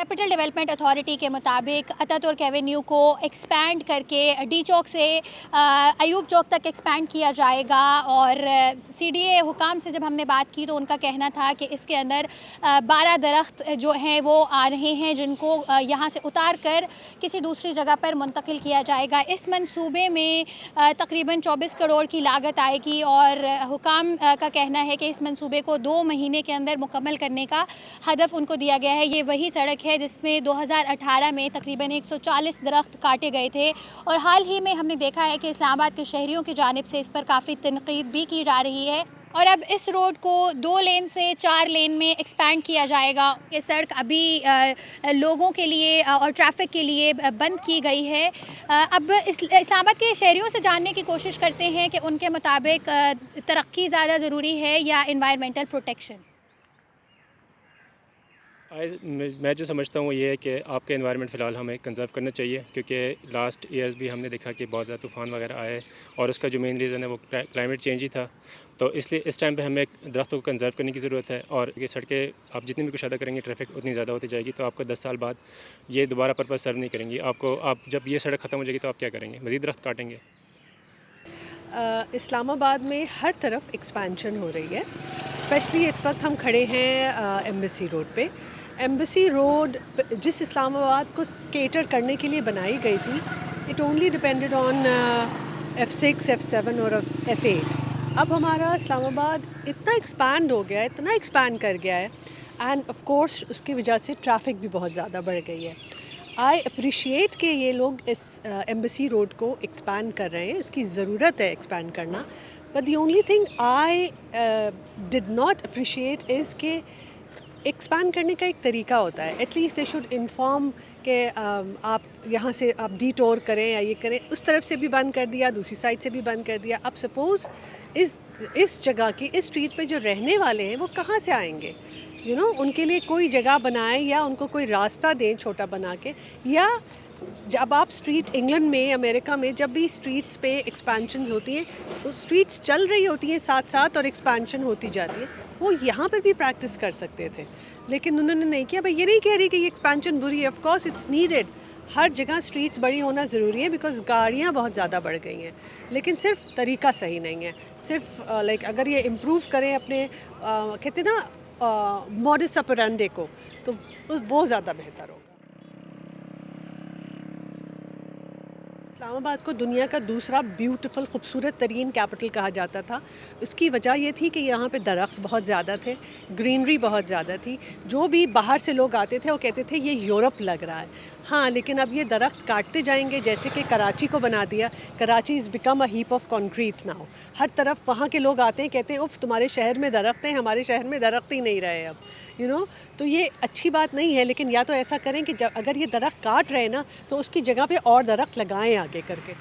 Capital development authority के मुताबिक Ataturk Avenue को एक्सपैंड करके डी चौक से अयूब चौक तक एक्सपैंड किया जाएगा। और सीडीए हुकाम से जब हमने बात की तो उनका कहना था कि इसके अंदर 12 दरख्त जो हैं वो आ रहे हैं, जिनको यहाँ से उतार कर किसी दूसरी जगह पर मुंतकिल किया जाएगा। इस मंसूबे में तकरीबन 24 करोड़ की लागत आएगी और हुकाम का कहना है कि इस मंसूबे को 2 महीने के अंदर मुकम्मल करने का हदफ उनको दिया गया है। ये वही सड़क है जिसमें 2018 में तकरीबन 140 दरख्त काटे गए थे और हाल ही में हमने देखा है कि इस्लामाबाद के शहरियों की जानिब से इस पर काफ़ी तनकीद भी की जा रही है। और अब इस रोड को 2 लेन से 4 लेन में एक्सपैंड किया जाएगा। ये सड़क अभी लोगों के लिए और ट्रैफिक के लिए बंद की गई है। अब इस्लामाबाद के शहरियों से जानने की कोशिश करते हैं कि उनके मुताबिक तरक्की ज़्यादा ज़रूरी है या इन्वायरमेंटल प्रोटेक्शन। मैं जो समझता हूँ वो ये है कि आपका एनवायरनमेंट फ़िलहाल हमें कंज़र्व करना चाहिए, क्योंकि लास्ट ईयर्स भी हमने देखा कि बहुत ज़्यादा तूफ़ान वगैरह आए और उसका जो मेन रीज़न है वो क्लाइमेट चेंज ही था। तो इसलिए इस टाइम पे हमें दरख्तों को कंज़र्व करने की ज़रूरत है। और ये सड़कें आप जितनी भी कुशादा करेंगे ट्रैफिक उतनी ज़्यादा होती जाएगी, तो आपको 10 साल बाद ये दोबारा पर्पज़ सर्व नहीं करेंगी। आप जब ये सड़क ख़त्म हो जाएगी तो आप क्या करेंगे? मज़ीद दरख्त काटेंगे? इस्लामाबाद में हर तरफ एक्सपेंशन हो रही है। स्पेशली इस वक्त हम खड़े हैं एम्बेसी रोड पे। एम्बेसी रोड जिस इस्लामाबाद को केटर करने के लिए बनाई गई थी, it only depended on F6, F7 और F8। अब हमारा इस्लामाबाद इतना एक्सपैंड हो गया है, इतना एक्सपैंड कर गया है, एंड ऑफ कोर्स उसकी वजह से ट्रैफिक भी बहुत ज़्यादा बढ़ गई है। आई अप्रिशिएट कि ये लोग इस एम्बेसी रोड को एक्सपैंड कर रहे हैं, इसकी ज़रूरत है एक्सपैंड करना। But the only thing I did not appreciate is कि एक्सपैंड करने का एक तरीका होता है। एटलीस्ट दे शुड इन्फॉर्म कि आप यहाँ से आप डिटोर करें या ये करें। उस तरफ से भी बंद कर दिया, दूसरी साइड से भी बंद कर दिया। अब सपोज़ इस जगह की इस स्ट्रीट पे जो रहने वाले हैं वो कहाँ से आएंगे? उनके लिए कोई जगह बनाएं या उनको कोई रास्ता दें छोटा बना के। या जब आप स्ट्रीट इंग्लैंड में, अमेरिका में जब भी स्ट्रीट्स पे एक्सपेंशंस होती हैं तो स्ट्रीट्स चल रही होती हैं साथ साथ और एक्सपेंशन होती जाती है। वो यहाँ पर भी प्रैक्टिस कर सकते थे, लेकिन उन्होंने नहीं किया। भाई ये नहीं कह रही कि ये एक्सपेंशन बुरी है, ऑफ कोर्स इट्स नीडेड। हर जगह स्ट्रीट्स बड़ी होना ज़रूरी है बिकॉज गाड़ियाँ बहुत ज़्यादा बढ़ गई हैं, लेकिन सिर्फ तरीका सही नहीं है। सिर्फ अगर ये इम्प्रूव करें अपने कहते ना मॉडस ऑपरेंडी को, तो वो ज़्यादा बेहतर होगा। इस्लामाबाद को दुनिया का दूसरा ब्यूटीफुल खूबसूरत तरीन कैपिटल कहा जाता था। उसकी वजह ये थी कि यहाँ पे दरख्त बहुत ज़्यादा थे, ग्रीनरी बहुत ज़्यादा थी। जो भी बाहर से लोग आते थे वो कहते थे ये यूरोप लग रहा है। हाँ, लेकिन अब ये दरख्त काटते जाएंगे, जैसे कि कराची को बना दिया। Karachi is become a heap of concrete now. हर तरफ वहाँ के लोग आते हैं, कहते हैं उफ़ तुम्हारे शहर में दरख्त हैं, हमारे शहर में दरख्त ही नहीं रहे अब। तो ये अच्छी बात नहीं है। लेकिन या तो ऐसा करें कि जब अगर ये दरख्त काट रहे हैं ना, तो उसकी जगह पे और दरख्त लगाएं आगे करके।